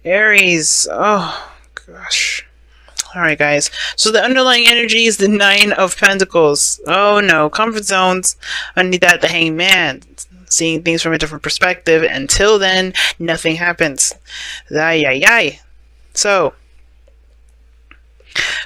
Aries. Oh, gosh. Alright, guys. So the underlying energy is the Nine of Pentacles. Oh, no. Comfort zones. Underneath that, the Hangman. Seeing things from a different perspective. Until then, nothing happens. Ay, ay, ay. So,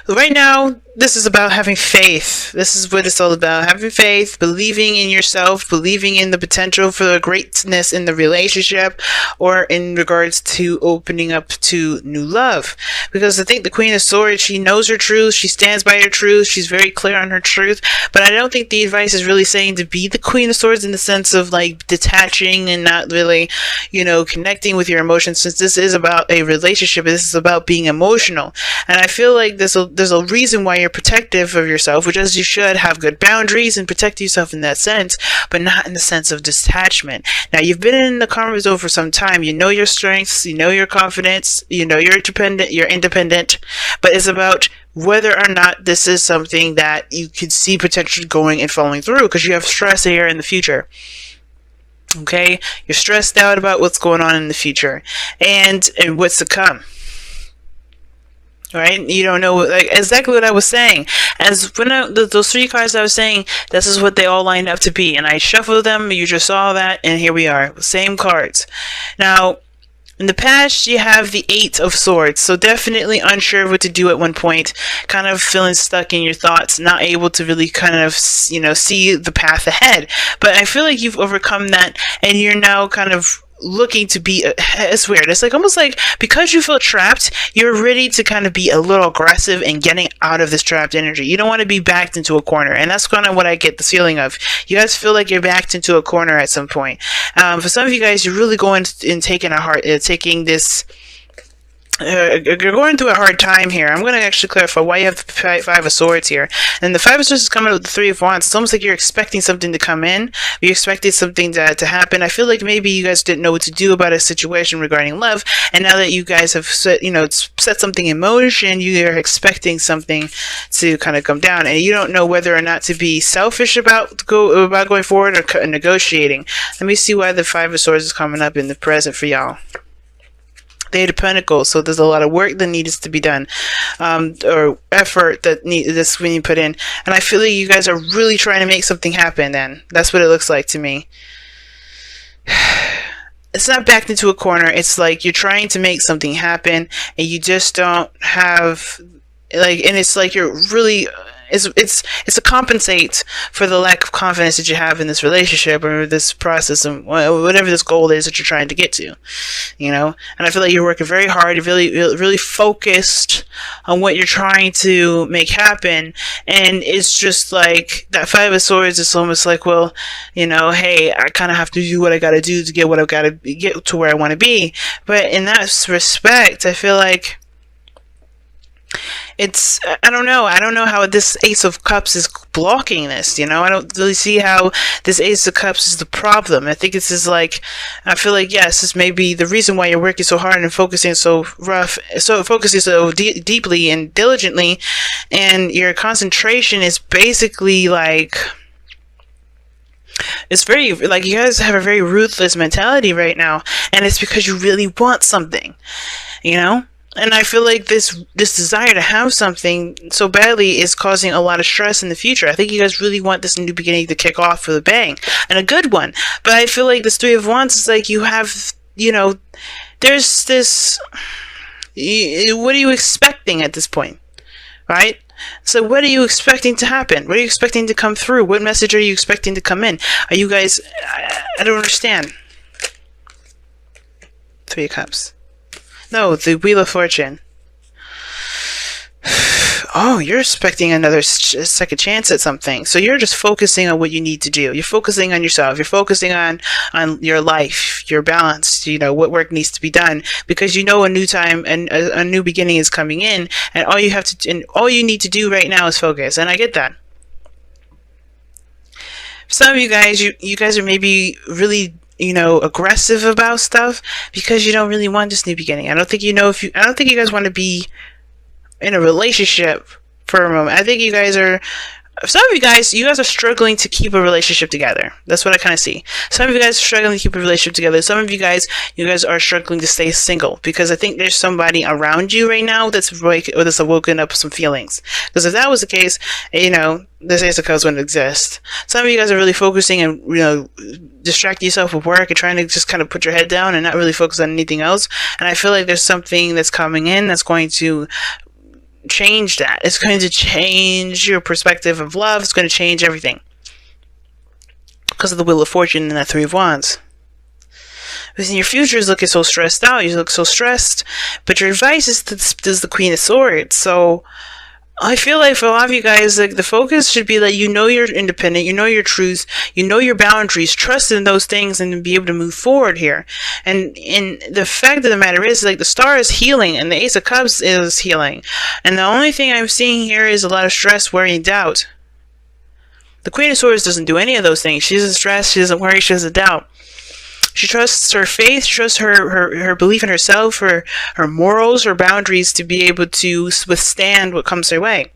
right now, this is about having faith. This is what it's all about. Having faith, believing in yourself, believing in the potential for the greatness in the relationship, or in regards to opening up to new love. Because I think the Queen of Swords, she knows her truth, she stands by her truth, she's very clear on her truth, but I don't think the advice is really saying to be the Queen of Swords in the sense of like detaching and not really, connecting with your emotions, since this is about a relationship, this is about being emotional. And I feel like there's a reason why you're protective of yourself, which is you should have good boundaries and protect yourself in that sense, but not in the sense of detachment. Now, you've been in the comfort zone for some time. You know your strengths, you know your confidence, you know you're independent, but it's about whether or not this is something that you could see potentially going and following through, because you have stress here in the future. Okay? You're stressed out about what's going on in the future and what's to come. Right? You don't know, like, exactly what I was saying. As when those three cards I was saying, this is what they all lined up to be. And I shuffled them, you just saw that, and here we are. Same cards. Now, in the past, you have the Eight of Swords. So definitely unsure of what to do at one point. Kind of feeling stuck in your thoughts, not able to really kind of, see the path ahead. But I feel like you've overcome that, and you're now kind of looking to be, it's weird, it's like almost like because you feel trapped, you're ready to kind of be a little aggressive in getting out of this trapped energy. You don't want to be backed into a corner, and that's kind of what I get the feeling of. You guys feel like you're backed into a corner at some point. For some of you guys, you're really going and taking this, you're going through a hard time here. I'm going to actually clarify why you have the Five of Swords here. And the Five of Swords is coming with the Three of Wands. It's almost like you're expecting something to come in. You're expecting something to happen. I feel like maybe you guys didn't know what to do about a situation regarding love. And now that you guys have set something in motion, you are expecting something to kind of come down. And you don't know whether or not to be selfish about going forward or negotiating. Let me see why the Five of Swords is coming up in the present for y'all. The Eight of Pentacles, so there's a lot of work that needs to be done, or effort that's when you put in, and I feel like you guys are really trying to make something happen. Then that's what it looks like to me. It's not backed into a corner. It's like you're trying to make something happen, and you just don't have and it's like you're really. It's to compensate for the lack of confidence that you have in this relationship or this process and whatever this goal is that you're trying to get to, And I feel like you're working very hard, you're really focused on what you're trying to make happen, and it's just like that Five of Swords is almost like, well, hey, I kind of have to do what I got to do to get what I've got to get to where I want to be. But in that respect, I feel like I don't know how this Ace of Cups is blocking this, I don't really see how this Ace of Cups is the problem. I think this is like, I feel like, yes, this may be the reason why you're working so hard and focusing so deeply and diligently, and your concentration is basically like, it's very, like, you guys have a very ruthless mentality right now, and it's because you really want something, And I feel like this desire to have something so badly is causing a lot of stress in the future. I think you guys really want this new beginning to kick off with a bang, and a good one. But I feel like this Three of Wands is like you have, there's this, what are you expecting at this point, right? So what are you expecting to happen? What are you expecting to come through? What message are you expecting to come in? Are you guys, I don't understand. Three of Cups. No, the Wheel of Fortune. Oh, you're expecting another second chance at something. So you're just focusing on what you need to do. You're focusing on yourself. You're focusing on your life, your balance, what work needs to be done, because a new time and a new beginning is coming in, and all you need to do right now is focus. And I get that. Some of you guys are maybe really aggressive about stuff because you don't really want this new beginning. I don't think you guys want to be in a relationship for a moment. I think you guys are some of you guys are struggling to keep a relationship together. That's what I kind of see. Some of you guys are struggling to keep a relationship together. Some of you guys are struggling to stay single, because I think there's somebody around you right now that's woken up some feelings. Because if that was the case, you know, this Ace of Cups wouldn't exist. Some of you guys are really focusing and, you know, distracting yourself with work and trying to just kind of put your head down and not really focus on anything else. And I feel like there's something that's coming in that's going to change that. It's going to change your perspective of love. It's going to change everything because of the Wheel of Fortune and that Three of Wands. Because your future is looking so stressed out. You look so stressed, but your advice is the Queen of Swords. So I feel like for a lot of you guys, like, the focus should be that you know you're independent, you know your truth, you know your boundaries, trust in those things, and be able to move forward here. And the fact of the matter is, like, the Star is healing, and the Ace of Cups is healing. And the only thing I'm seeing here is a lot of stress, worry, and doubt. The Queen of Swords doesn't do any of those things. She doesn't stress, she doesn't worry, she doesn't doubt. She trusts her faith, she trusts her belief in herself, her morals, her boundaries to be able to withstand what comes her way.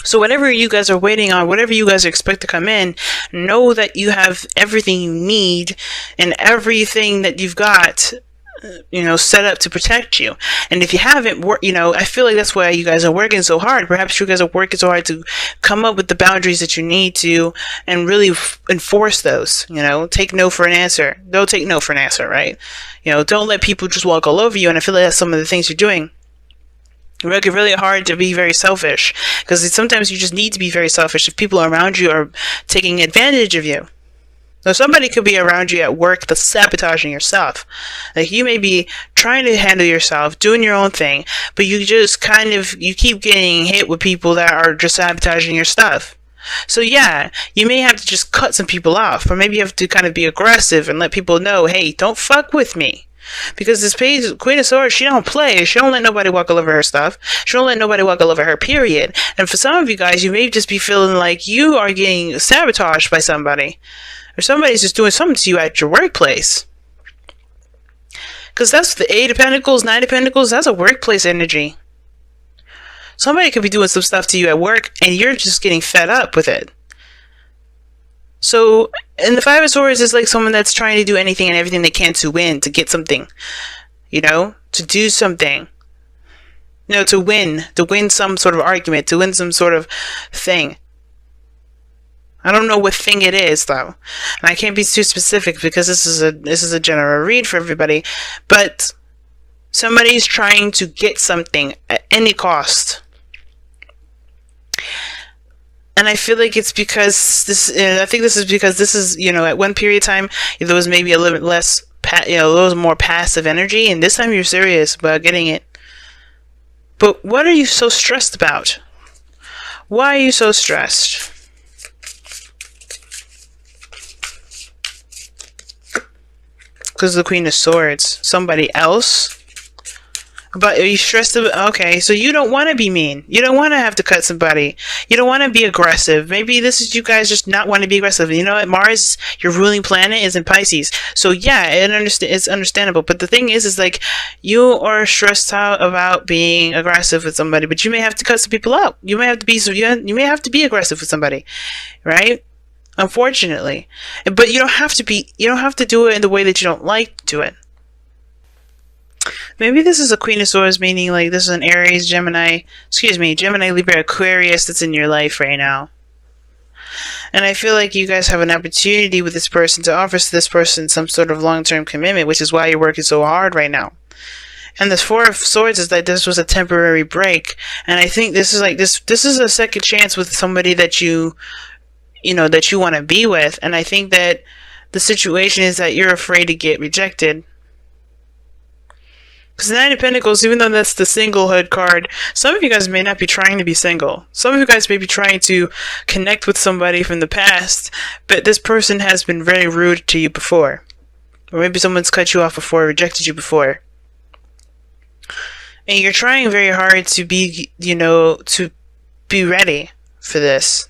So whatever you guys are waiting on, whatever you guys expect to come in, know that you have everything you need and everything that you've got, you know, set up to protect you. And if you haven't, you know, I feel like that's why you guys are working so hard. Perhaps you guys are working so hard to come up with the boundaries that you need to and really enforce those. You know, take no for an answer. Don't take no for an answer, right? You know, don't let people just walk all over you. And I feel like that's some of the things you're doing. You work really hard to be very selfish, because sometimes you just need to be very selfish if people around you are taking advantage of you. So somebody could be around you at work that's sabotaging your stuff. Like, you may be trying to handle yourself, doing your own thing, but you just you keep getting hit with people that are just sabotaging your stuff. So yeah, you may have to just cut some people off, or maybe you have to kind of be aggressive and let people know, hey, don't fuck with me. Because this Queen of Swords, she don't play. She don't let nobody walk all over her stuff. She don't let nobody walk all over her, period. And for some of you guys, you may just be feeling like you are getting sabotaged by somebody. Or somebody's just doing something to you at your workplace. Because that's the Eight of Pentacles, Nine of Pentacles, that's a workplace energy. Somebody could be doing some stuff to you at work, and you're just getting fed up with it. So, and the Five of Swords is like someone that's trying to do anything and everything they can to win, to get something. You know? To do something. You know, to win some sort of argument, to win some sort of thing. I don't know what thing it is, though, and I can't be too specific because this is a general read for everybody. But somebody's trying to get something at any cost, and I feel like it's because this. I think this is because this is, you know, at one period of time there was maybe a little bit less, a little more passive energy, and this time you're serious about getting it. But what are you so stressed about? Why are you so stressed? Because of the Queen of Swords. Somebody else? But are you stressed about... Okay, so you don't want to be mean. You don't want to have to cut somebody. You don't want to be aggressive. Maybe this is you guys just not want to be aggressive. You know what? Mars, your ruling planet, is in Pisces. So yeah, it's understandable. But the thing is like, you are stressed out about being aggressive with somebody, but you may have to cut some people out. You may have to be... You may have to be aggressive with somebody. Right? Unfortunately. But you don't have to be, you don't have to do it in the way that you don't like to do it. Maybe this is a Queen of Swords, meaning like this is an Aries, Gemini, Libra, Aquarius that's in your life right now. And I feel like you guys have an opportunity with this person to offer to this person some sort of long-term commitment, which is why you're working so hard right now. And the Four of Swords is that this was a temporary break. And I think this is like, this is a second chance with somebody that you know, that you want to be with. And I think that the situation is that you're afraid to get rejected. Because the Nine of Pentacles, even though that's the singlehood card, some of you guys may not be trying to be single. Some of you guys may be trying to connect with somebody from the past, but this person has been very rude to you before. Or maybe someone's cut you off before, rejected you before. And you're trying very hard to be, you know, to be ready for this.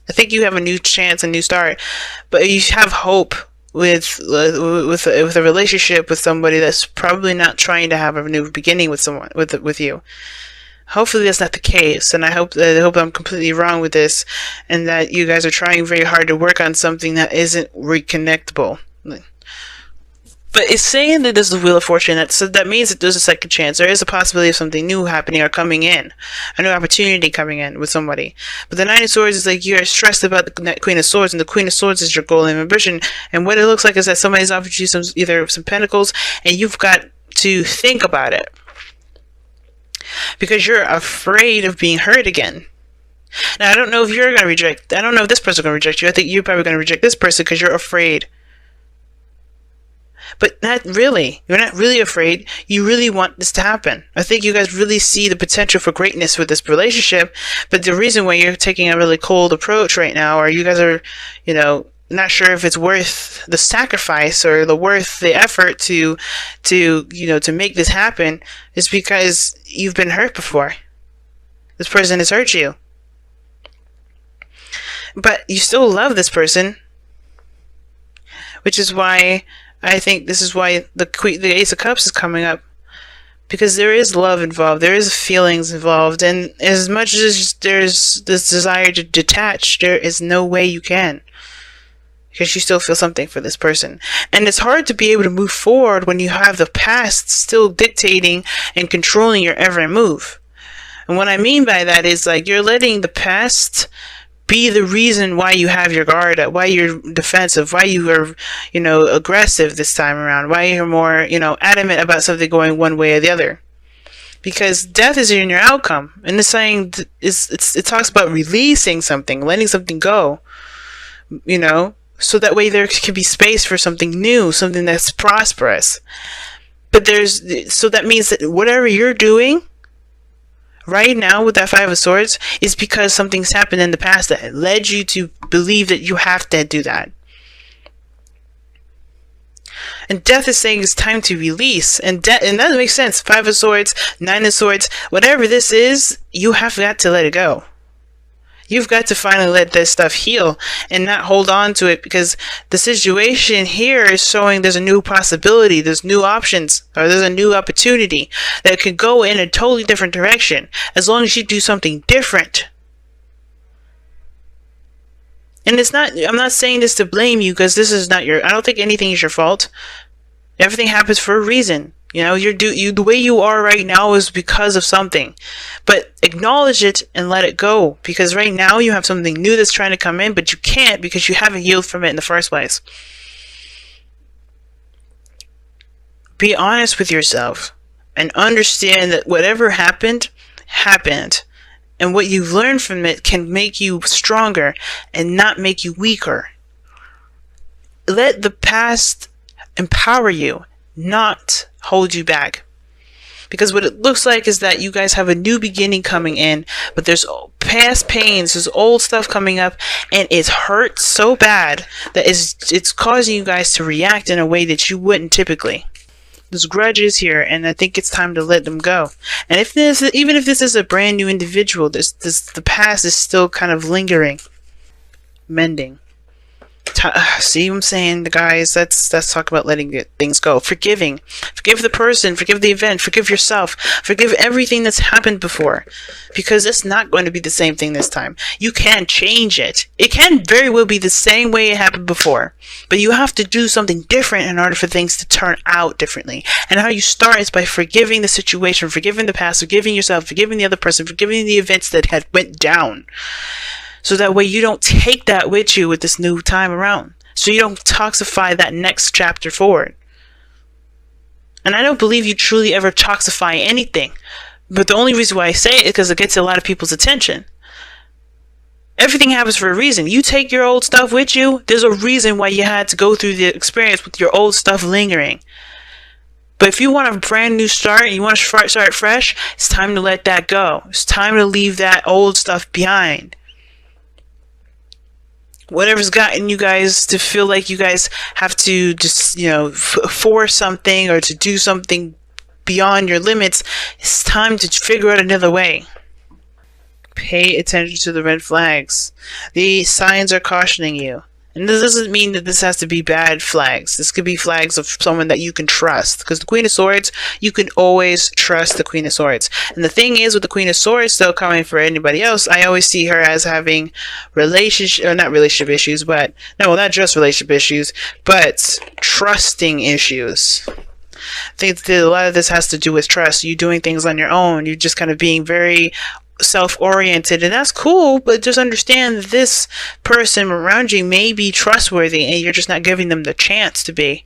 I think you have a new chance, a new start, but you have hope with a relationship with somebody that's probably not trying to have a new beginning with someone with you. Hopefully that's not the case, and I hope I'm completely wrong with this, and that you guys are trying very hard to work on something that isn't reconnectable. But it's saying that this is the Wheel of Fortune. So that means that there's a second chance. There is a possibility of something new happening or coming in, a new opportunity coming in with somebody. But the Nine of Swords is like you're stressed about the Queen of Swords, and the Queen of Swords is your goal and ambition. And what it looks like is that somebody's offered you either some pentacles, and you've got to think about it because you're afraid of being hurt again. Now, I don't know if you're going to reject. I don't know if this person's going to reject you. I think you're probably going to reject this person because you're afraid. But not really. You're not really afraid. You really want this to happen. I think you guys really see the potential for greatness with this relationship. But the reason why you're taking a really cold approach right now, or you guys are, not sure if it's worth the sacrifice or worth the effort to make this happen, is because you've been hurt before. This person has hurt you. But you still love this person, which is why I think this is why the Ace of Cups is coming up, because there is love involved, there is feelings involved, and as much as there's this desire to detach, there is no way you can, because you still feel something for this person. And it's hard to be able to move forward when you have the past still dictating and controlling your every move. And what I mean by that is like you're letting the past be the reason why you have your guard up, why you're defensive, why you are, aggressive this time around, why you're more, adamant about something going one way or the other. Because death is in your outcome. And it's saying, it talks about releasing something, letting something go, so that way there can be space for something new, something that's prosperous. But so that means that whatever you're doing right now with that Five of Swords is because something's happened in the past that led you to believe that you have to do that. And death is saying it's time to release. And that makes sense. Five of Swords, Nine of Swords, whatever this is, you have got to let it go. You've got to finally let this stuff heal and not hold on to it, because the situation here is showing there's a new possibility, there's new options, or there's a new opportunity that could go in a totally different direction as long as you do something different. And I'm not saying this to blame you, because this is not I don't think anything is your fault. Everything happens for a reason. The way you are right now is because of something. But acknowledge it and let it go. Because right now you have something new that's trying to come in, but you can't because you haven't healed from it in the first place. Be honest with yourself and understand that whatever happened, happened. And what you've learned from it can make you stronger and not make you weaker. Let the past empower you, not hold you back. Because what it looks like is that you guys have a new beginning coming in, but there's past pains, there's old stuff coming up, and it's hurt so bad that it's causing you guys to react in a way that you wouldn't typically. There's grudges here, and I think it's time to let them go. And even if this is a brand new individual, the past is still kind of lingering, mending. See what I'm saying, guys? Let's talk about letting things go. Forgiving. Forgive the person. Forgive the event. Forgive yourself. Forgive everything that's happened before. Because it's not going to be the same thing this time. You can change it. It can very well be the same way it happened before. But you have to do something different in order for things to turn out differently. And how you start is by forgiving the situation, forgiving the past, forgiving yourself, forgiving the other person, forgiving the events that had went down. So that way you don't take that with you with this new time around. So you don't toxify that next chapter forward. And I don't believe you truly ever toxify anything. But the only reason why I say it is because it gets a lot of people's attention. Everything happens for a reason. You take your old stuff with you, there's a reason why you had to go through the experience with your old stuff lingering. But if you want a brand new start and you want to start fresh, it's time to let that go. It's time to leave that old stuff behind. Whatever's gotten you guys to feel like you guys have to just, force something or to do something beyond your limits, it's time to figure out another way. Pay attention to the red flags. The signs are cautioning you. And this doesn't mean that this has to be bad flags. This could be flags of someone that you can trust. Because the Queen of Swords, you can always trust the Queen of Swords. And the thing is, with the Queen of Swords still coming for anybody else, I always see her as having not relationship issues, but, no, not just relationship issues, but trusting issues. I think that a lot of this has to do with trust. You doing things on your own. You're just kind of being very self-oriented, and that's cool, but just understand that this person around you may be trustworthy and you're just not giving them the chance to be.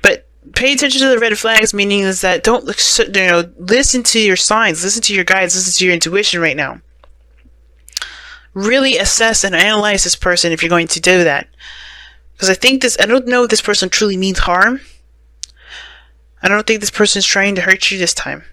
But pay attention to the red flags, meaning is that don't, listen to your signs, listen to your guides, listen to your intuition right now. Really assess and analyze this person if you're going to do that. Because I don't know if this person truly means harm. I don't think this person is trying to hurt you this time.